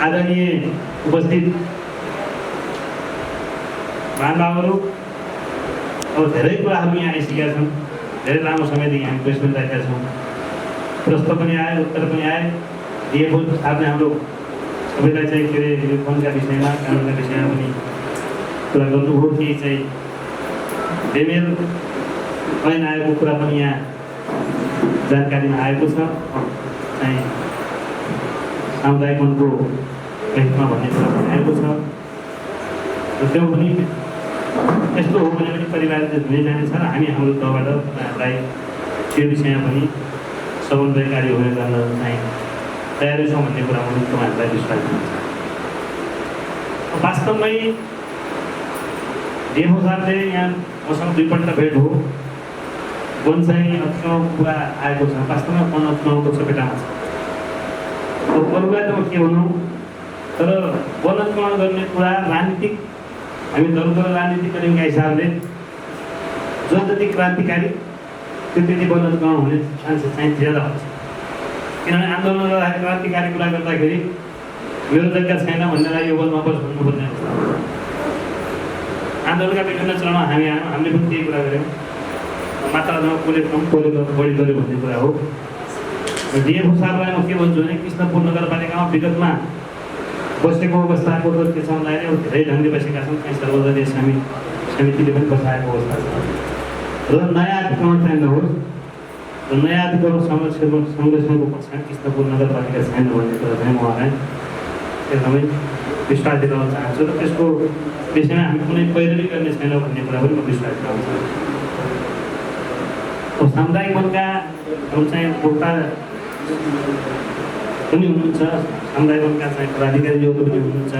आदरणीय उपस्थित महानुभावहरू, अब धेरै कुराहरू यहाँ आइसकेका छन्। धेरै लामो समयदेखि हामी प्रेस गरिरहेका छौँ। प्रश्न पनि आयो, उत्तर पनि आयो। डिएफओ साथै हाम्रो सबैलाई चाहिँ के अरे यो वनका विषयमा, कानुनका विषयमा पनि कुरा गर्नुभयो। केही चाहिँ बेमेल ऐन आएको कुरा पनि यहाँ जानकारीमा आएको छ। चाहिँ सामुदायिक वनको हितमा भन्ने कुरा पनि आएको छ। र त्यो पनि यस्तो हो भने पनि परिवारले हुने जानेछ र हामी हाम्रो तहबाट उहाँहरूलाई त्यो विषयमा पनि समन्वयकारी हुने गर्न चाहिँ तयारी छौँ भन्ने कुरा पनि उहाँहरूलाई विश्वास दिन्छ। वास्तवमै डिएफओ साहबले यहाँ मसँग दुईपल्ट भेट हो। वन चाहिँ अत्काउको कुरा आएको छ। वास्तवमा वन अत्काउको चपेटामा छ। अरूलाई त म के भनौँ, तर वन अत्काउन गर्ने कुरा राजनीतिक, हामी दलको राजनीतिक तरिका हिसाबले जो जति क्रान्तिकारी त्यति वन अत्काउन हुने चान्सेस चाहिँ ज्यादा हुन्छ। किनभने आन्दोलन गर्दाखेरि क्रान्तिकारी कुरा गर्दाखेरि मेरो जग्गा छैन भन्नेलाई यो वनमा बस भन्नुपर्ने हुन्छ। आन्दोलनका विभिन्न चरणमा हामी आयौँ, हामीले पनि त्यही कुरा गऱ्यौँ। मात्रामा कसले कम कसले बढी गर्यो भन्ने कुरा हो। डिएफओ साहबलाई म के भन्छु भने कृष्णपुर नगरपालिकामा विगतमा बसेको अवस्थाको त के छ भन्दाखेरि धेरै ढङ्गले बसेका छन्। कहीँ सर्वदलीय समितिले पनि बसाएको अवस्था छ। र नयाँ अतिक्रमण चाहिँ नहोस् र नयाँ अतिक्रमण संरक्षणको पक्षमा कृष्णपुर नगरपालिका छैन भन्ने कुरा चाहिँ म उहाँलाई एकदमै विश्वास दिलाउन चाहन्छु। र त्यसको विषयमा हामी कुनै पैरवी गर्ने छैन भन्ने कुरा पनि म विश्वास दिलाउन चाहन्छु। सामुदायिक वनकाहरू चाहिँ भोक्ता पनि हुनुहुन्छ। सामुदायिक वनका चाहिँ पदाधिकारीहरू पनि हुनुहुन्छ।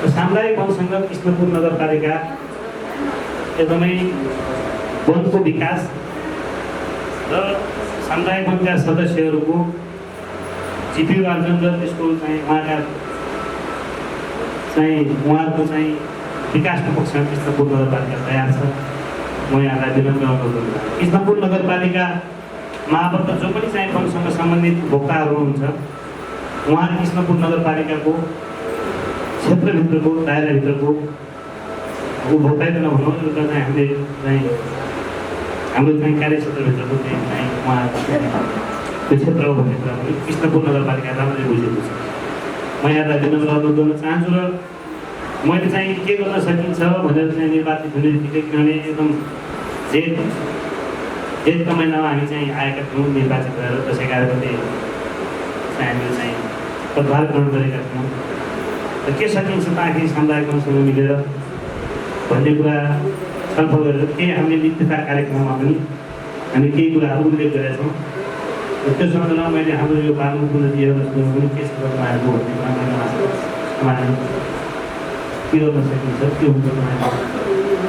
र सामुदायिक वनसँग कृष्णपुर नगरपालिका एकदमै वनको विकास र सामुदायिक वनका सदस्यहरूको जीविकोपार्जन र त्यसको चाहिँ उहाँहरूको चाहिँ विकासको पक्षमा कृष्णपुर नगरपालिका तयार छ। म यहाँलाई विनम्र अनुरोध गर्छु। कृष्णपुर नगरपालिकामा आबद्ध जो पनि चाहिँ वनसँग सम्बन्धित भोक्ताहरू हुनुहुन्छ, उहाँ कृष्णपुर नगरपालिकाको क्षेत्रभित्रको दायराभित्रको उपभोक्तै त नभनौँ, एउटा चाहिँ हामीले चाहिँ हाम्रो चाहिँ कार्यक्षेत्रभित्रको चाहिँ उहाँ त्यो क्षेत्र हो भन्ने कुरा पनि कृष्णपुर नगरपालिका राम्ररी बुझेको छ। म यहाँलाई विनम्र अनुरोध गर्न चाहन्छु। र मैले चाहिँ के गर्न सकिन्छ भनेर चाहिँ निर्वाचित हुने बित्तिकै, किनभने एकदम जेठको महिनामा हामी चाहिँ आएका थियौँ निर्वाचित भएर। त्यसै कारणले चाहिँ हामीले चाहिँ पदभार ग्रहण गरेका थियौँ। र के सकिन्छ त आखिर सामुदायिक वनसँग मिलेर भन्ने कुरा छलफल गरेर केही हामीले नित्यता कार्यक्रममा पनि हामी केही कुराहरू उल्लेख गरेका छौँ। र त्यो सम्बन्धमा मैले हाम्रो यो बालमुकुन्द दिएरसँग पनि के छ तपाईँहरूको भन्ने कुरा मैले के गर्न सकिन्छ, के हुन्छ तपाईँको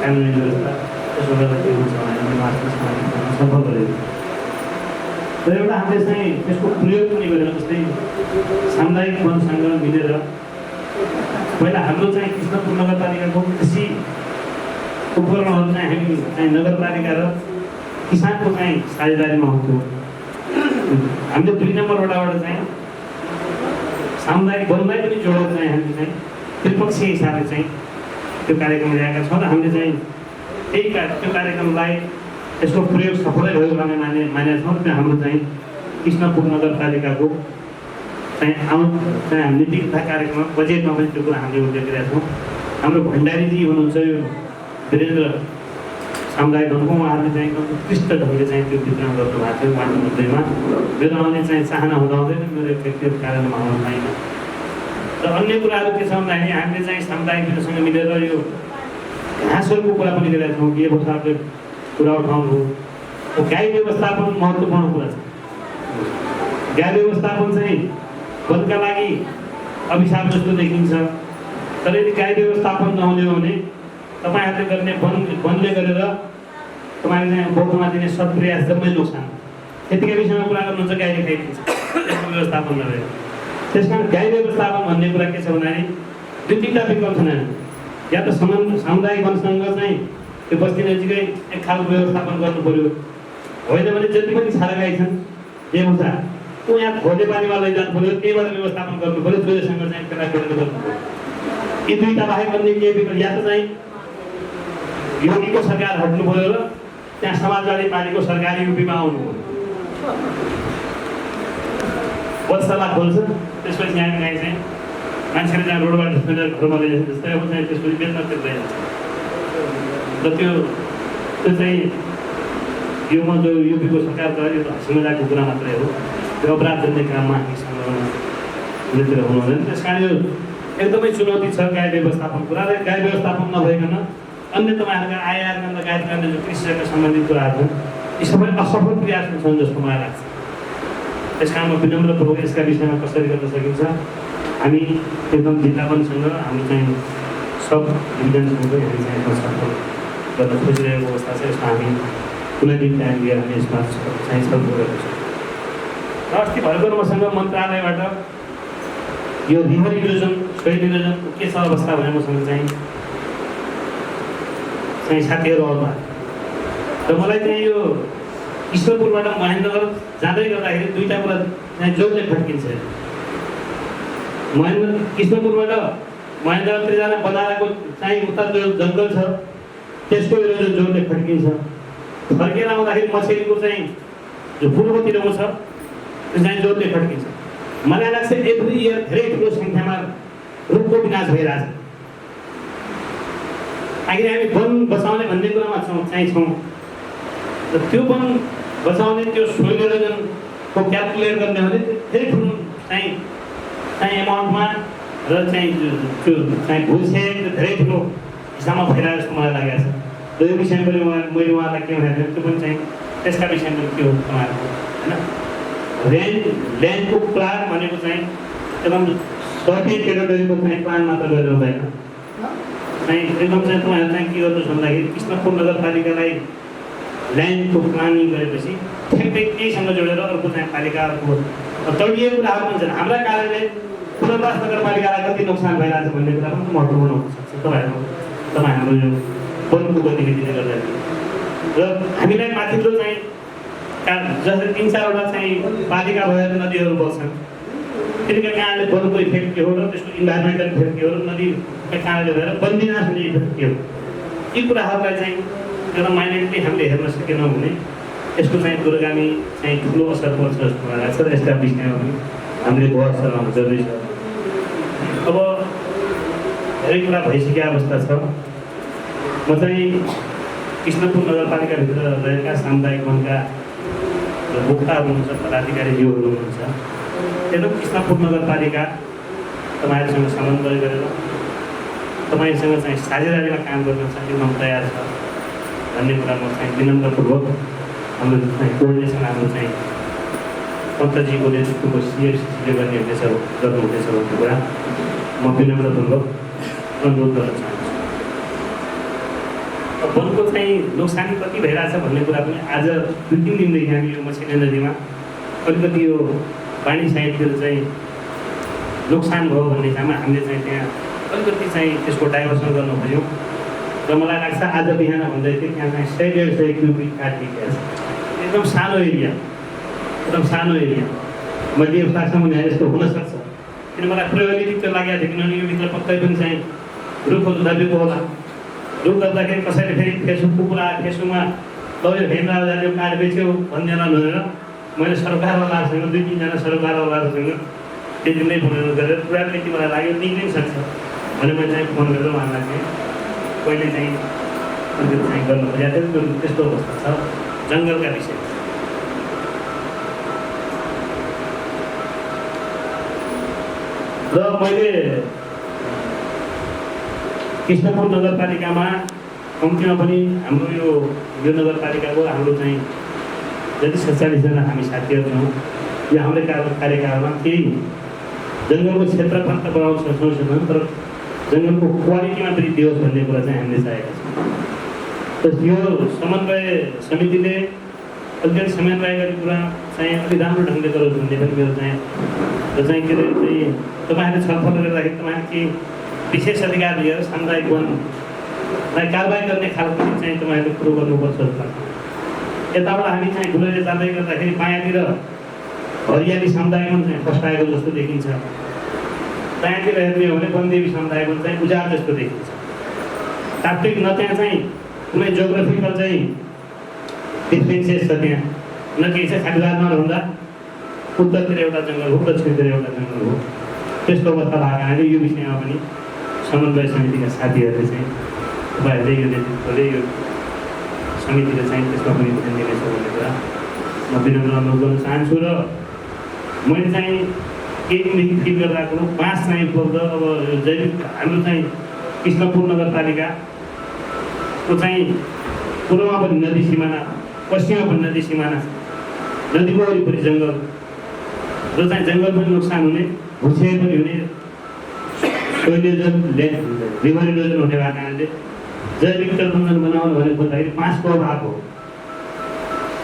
कानुनी व्यवस्था, त्यसो गर्दा के हुन्छ भनेर छलफल गरेको। र एउटा हामीले चाहिँ त्यसको प्रयोग पनि गरेर, जस्तै सामुदायिक वनसँग मिलेर पहिला हाम्रो चाहिँ कृष्णपुर नगरपालिकाको कृषि उपकरणहरू चाहिँ हामी चाहिँ नगरपालिका र किसानको चाहिँ साझेदारीमा हुन्थ्यो। हामीले 2 नम्बर वडाबाट चाहिँ सामुदायिक वनलाई पनि जोडेर चाहिँ हामीले चाहिँ त्रिपक्षीय हिसाबले चाहिँ त्यो कार्यक्रम ल्याएका छौँ। र हामीले चाहिँ त्यो कार्यक्रमलाई यसको प्रयोग सफलै भयो भने मानेका छौँ। त्यो हाम्रो चाहिँ कृष्णपुर नगरपालिकाको चाहिँ चाहिँ हामीले नीतिकथा कार्यक्रममा बजेटमा पनि त्यो कुरा हामीले उल्लेख गरेका छौँ। हाम्रो भण्डारीजी हुनुहुन्छ यो वीरेन्द्र सामुदायिक वनको, उहाँहरूले चाहिँ एकदम उत्कृष्ट ढङ्गले चाहिँ त्यो वितरण गर्नुभएको थियो वार्ड नम्बर 2मा। मेरो आउने चाहिँ चाहना हुँदाहुँदै मेरो व्यक्तिगत कारणमा आउनु पाइन। र अन्य कुराहरू के छ भन्दाखेरि हामीले चाहिँ सामुदायिकसँग मिलेर यो घाँसहरूको कुरा पनि गरेका छौँ। के साहबले कुरा उठाउनुभयो। गाई व्यवस्थापन महत्त्वपूर्ण कुरा छ। गाई व्यवस्थापन चाहिँ वनका लागि अभिशाप जस्तो देखिन्छ। तर यदि गाई व्यवस्थापन नहुने हो भने तपाईँहरूले गर्ने वनले गरेर तपाईँले चाहिँ बौद्धमा दिने सत्प्रयास जम्मै नोक्सान। त्यतिकै विषयमा कुरा गर्नुहुन्छ, गाईले खाइदिन्छ त्यसको व्यवस्थापन नभएर। त्यस कारण गाई व्यवस्थापन भन्ने कुरा के छ भन्दाखेरि 2-3टा विकल्प छन्। या त सामुदायिक वनसँग चाहिँ त्यो बस्ती नजिकै एक खालको व्यवस्थापन गर्नु पर्यो, होइन भने जति पनि छाडा गाई छन् जे हुन्छ ऊ यहाँ खोले पानीमा लैजानु पर्यो, त्यहीबाट व्यवस्थापन गर्नु पर्यो, जोसँग चाहिँ केटाकेटीले गर्नु पर्यो। यी दुईटा बाहेक अन्य केही विकल्प या त चाहिँ योगीको सरकार हट्नु पर्यो र त्यहाँ समाजवादी पार्टीको सरकार युपीमा आउनु पर्यो। बससभा खोल्छ, त्यसपछि हामी चाहिँ मान्छेले जहाँ रोडबाट छुटेर घरमा लैजान्छ जस्तै अब चाहिँ त्यसपछि बेच्न तिर्दैन र त्यो चाहिँ योमा जो युपीको सरकार गरे यो त हाँसी मजाकको कुरा मात्रै हो। त्यो अपराध जन्ने काममा हामीसँग हुनु हुँदैन। त्यस कारण यो एकदमै चुनौती छ गाई व्यवस्थापन कुरा र गाई व्यवस्थापन नभइकन अन्य तपाईँहरूका आयआर्जन लगायत गर्ने जो कृषिसँग सम्बन्धित कुराहरू छन् यी सबै असफल प्रयास छन् जस्तो मलाई लाग्छ। त्यस कारण म विनम्रपूर्वक यसका विषयमा कसरी गर्न सकिन्छ हामी एकदम जिल्लावनसँग हाम्रो चाहिँ सब डिभिजनसँग हामी चाहिँ सफल गर्न खोजिरहेको अवस्था छ। यसमा हामी कुनै दिन टाइम लिएर हामी यसमा चाहिँ छलफल गरेको छौँ। र अस्ति भर्खर मसँग मन्त्रालयबाट यो रिभर इरोजन सोइल इरोजनको के छ अवस्था भने मसँग चाहिँ साथीहरू आउनुभयो र मलाई चाहिँ यो ईश्वरपुरबाट महेन्द्रनगर जाँदै गर्दाखेरि दुईवटा कुरा चाहिँ जोडले खड्किन्छ। कृष्णपुरबाट महेन्द्रनगर जान बनाएको चाहिँ उता जो जङ्गल छ त्यसको इरोजन जोडले खड्किन्छ। फर्केर आउँदाखेरि मछेरीको चाहिँ जो पूर्वतिरको छ त्यो चाहिँ जोडले खड्किन्छ। मलाई लाग्छ एभ्री इयर धेरै ठुलो सङ्ख्यामा रुखको विनाश भइरहेछ। आखिर हामी वन बचाउने भन्ने कुरामा छौँ र त्यो वन बचाउने त्यो सोइल इरोजनको क्यालकुलेट गर्ने भने धेरै ठुलो चाहिँ एमाउन्टमा र चाहिँ त्यो चाहिँ भुलसेक धेरै ठुलो हिसाबमा भइरहेको जस्तो मलाई लागेको छ। र यो विषयमा पनि मैले उहाँलाई के भनेको त्यो पनि चाहिँ त्यसका विषयमा के हो तपाईँहरूको होइन ल्यान्डको प्लान भनेको चाहिँ एकदम सर्टेन टेरिटोरीको चाहिँ प्लान मात्र गरेर हुँदैन। चाहिँ एकदम चाहिँ तपाईँहरू चाहिँ के गर्नुहोस् भन्दाखेरि कृष्णपुर नगरपालिकालाई ल्यान्डको प्लानिङ गरेपछि ठ्याक्कै केहीसँग जोडेर अर्को चाहिँ पालिकाहरूको तडिएको कुराहरू पनि छन्। हाम्रा कारणले पुनर्वास नगरपालिकालाई कति नोक्सान भइरहेछ भन्ने कुरा पनि महत्त्वपूर्ण हुनसक्छ तपाईँ हाम्रो यो वनको गतिविधिले गर्दाखेरि। र हामीलाई माथिल्लो चाहिँ जस्तै 3-4वटा चाहिँ पालिका भएर नदीहरू बग्छन् तिनका कारणले वनको इफेक्ट के हो र त्यसको इन्भाइरोमेन्टल इफेक्ट के हो र नदीका कारणले भएर वनविनाश हुने इफेक्ट के हो यी कुराहरूलाई चाहिँ एकदम माइनेटली हामीले हेर्न सकेनौँ भने यसको चाहिँ दूरगामी चाहिँ ठुलो असर पर्छ जस्तो मलाई लाग्छ र यसका विषयमा पनि हामीले बहस चलाउनु जरुरी छ। अब धेरै कुरा भइसकेको अवस्था छ। म चाहिँ कृष्णपुर नगरपालिकाभित्र रहेका सामुदायिक वनका भोक्ताहरू हुनुहुन्छ, पदाधिकारीज्यूहरू हुनुहुन्छ, एकदम कृष्णपुर नगरपालिका तपाईँहरूसँग समन्वय गरेर तपाईँसँग चाहिँ साझेदारीमा काम गर्न चाहिँ एकदम तयार छ भन्ने कुरा म चाहिँ विनम्रपूर्वक हाम्रो चाहिँ कोर्डिनेसन हाम्रो चाहिँ पन्तजीको नेतृत्वको सिएफसीले गर्नुहुनेछ भन्ने कुरा म विनम्रपूर्वक अनुरोध गर्न चाहन्छु। वनको चाहिँ नोक्सानी कति भइरहेछ भन्ने कुरा पनि आज 2-3 दिनदेखि हामी यो मछली नदीमा अलिकति यो पानी साइडतिर चाहिँ नोक्सान भयो भन्ने काममा हामीले चाहिँ त्यहाँ अलिकति चाहिँ त्यसको डाइभर्सन गर्नु खोज्यौँ र मलाई लाग्छ आज बिहान भन्दै थियो त्यहाँ चाहिँ 100-150 क्युबिक काटिएको छ। एकदम सानो एरिया मैले यो लाग्छ भने यस्तो हुनसक्छ किन मलाई प्रोबेबिलिटी त लागेको थियो किनभने यो भित्र पक्कै पनि चाहिँ रुखहरू दबिएको होला। रुख गर्दाखेरि कसैले फेरि फेसबुकको कुरा फेसबुकमा लग्यो हेमराजाले काठ बेच्यो भन्दैन भनेर मैले सरकारवालाहरूसँग 2-3जना सरकारवालाहरूसँग त्यो दिन नै फोन गरेर प्रोबेबिलिटी मलाई लाग्यो निक्लिन सक्छ भने मैले चाहिँ फोन गरेर उहाँलाई चाहिँ पहिले चाहिँ गर्न खोजेको थियो। त्यस्तो अवस्था छ जङ्गलका विषय। र मैले कृष्णपुर नगरपालिकामा कम्तीमा पनि हाम्रो यो नगरपालिकाको हाम्रो चाहिँ जति 47जना हामी साथीहरू छौँ यो हाम्रो कार्यकालमा केही जङ्गलको क्षेत्रफल त बढाउन सक्छौँ तर जङ्गलको क्वालिटीमा वृद्धि होस् भन्ने कुरा चाहिँ हामीले चाहेका छौँ। यो समन्वय समितिले अलिकति समन्वय गर्ने कुरा चाहिँ अलिक राम्रो ढङ्गले गरोस् भन्ने पनि मेरो चाहिँ के अरे चाहिँ तपाईँहरूले छलफल गर्दाखेरि तपाईँहरूले केही विशेष अधिकार लिएर सामुदायिक वनलाई कारबाही गर्ने खालको चाहिँ तपाईँहरूले कुरो गर्नुपर्छ जस्तो लाग्छ। यताबाट हामी चाहिँ घुमेर जाँदै गर्दाखेरि बायाँतिर हरियाली समुदायमा चाहिँ फस्टाएको जस्तो देखिन्छ। त्यहाँतिर हेर्ने हो भने वनदेवी समुदायमा चाहिँ उजाड जस्तो देखिन्छ। तात्विक न त्यहाँ चाहिँ कुनै जोग्राफिकल चाहिँ डिफ्रेन्सेस छ, त्यहाँ न केही छ। खालिदारमा हुँदा उत्तरतिर एउटा जङ्गल हो, दक्षिणतिर एउटा जङ्गल हो। त्यस्तो अवस्था भएको कारणले यो विषयमा पनि समन्वय समितिका साथीहरूले चाहिँ तपाईँहरूले यो नेतृत्वले यो समितिले चाहिँ त्यसमा पनि ध्यान दिनेछ भन्ने कुरा म विनम्र अनुरोध गर्न चाहन्छु। र मैले चाहिँ केही दिनदेखि फिल गरिरहेको बाँस चाहिँ उपलब्ध अब जैविक हाम्रो चाहिँ कृष्णपुर नगरपालिकाको चाहिँ पूर्वमा पनि नदी सिमाना, पश्चिममा पनि नदी सिमाना, नदीको वरिपरि जङ्गल र चाहिँ जङ्गल पनि नोक्सान हुने, भूक्षय पनि हुने, सोइल इरोजन, रिभर इरोजन हुने भएको कारणले जैविक तटबन्धन बनाउनु भनेको भन्दाखेरि बाँसको अभाव हो।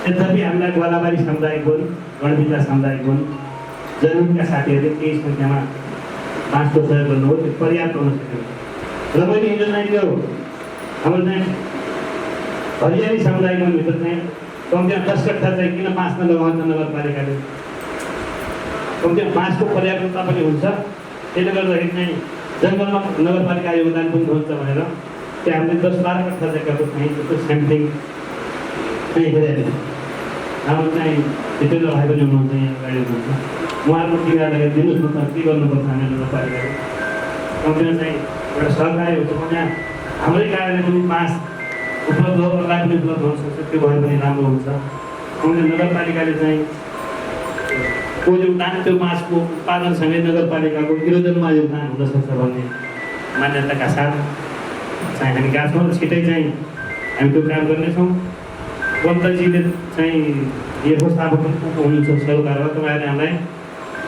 यद्यपि हामीलाई गोलाबारी सामुदायिक वन, गणबिता सामुदायिक वन, जैविकका साथीहरूले केही सङ्ख्यामा बाँसको सहयोग गर्नुभयो, त्यो पर्याप्त हुन सक्यो। र मैले हिजो चाहिँ त्यो हाम्रो चाहिँ हरियाली सामुदायिक वनभित्र चाहिँ कम्तीमा 10 कट्ठा चाहिँ किन बाँस नलगाउँछ नगरपालिकाले, कम्तीमा बाँसको पर्याप्तता पनि हुन्छ। त्यसले गर्दाखेरि चाहिँ जङ्गलमा नगरपालिका योगदान पनि हुन्छ भनेर त्यहाँ हामीले 10-12 कट्ठा जग्गाको चाहिँ त्यस्तो स्याम्पलिङ चाहिँ हेरेर हाम्रो चाहिँ भित्र भाइ पनि हुनुहुन्छ, यहाँ अगाडि हुनुहुन्छ, उहाँहरूको टिकालाई दिनुहोस् न त के गर्नुपर्छ हामी नगरपालिकाले। कम्तीमा चाहिँ एउटा सरकारी हुन्छ त्यहाँ हाम्रै कार्यालय पनि बाँस उपलब्ध हो, अरूलाई पनि उपलब्ध हुन सक्छ, त्यो भए पनि राम्रो हुन्छ। हामीले नगरपालिकाले चाहिँ को योगदान त्यो बाँसको उत्पादनसँगै नगरपालिकाको इरोजनमा योगदान हुनसक्छ भन्ने मान्यताका साथ चाहिँ हामी गएको छौँ। छिटै चाहिँ हामी त्यो काम गर्नेछौँ। वन्तजीले चाहिँ व्यवस्थापक हुनुहुन्छ सरकारमा, तपाईँहरूले हामीलाई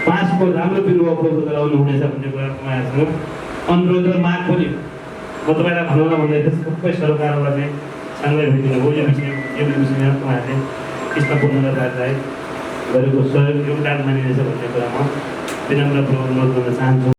बाँसको राम्रो बिरुवा उपलब्ध गराउनु हुनेछ भन्ने कुरा तपाईँहरूसँग अनुरोध र माग पनि म तपाईँलाई भनौँ भन्दै थिएँ। सबै सरकारबाट चाहिँ सँगै भेटिनु हो यो विषयमा तपाईँहरूले कृष्णपुर नगरपालिकालाई गरेको सहयोग योगदान मानिनेछ भन्ने कुरा म विनम्रपूर्वक अनुरोध गर्न चाहन्छु।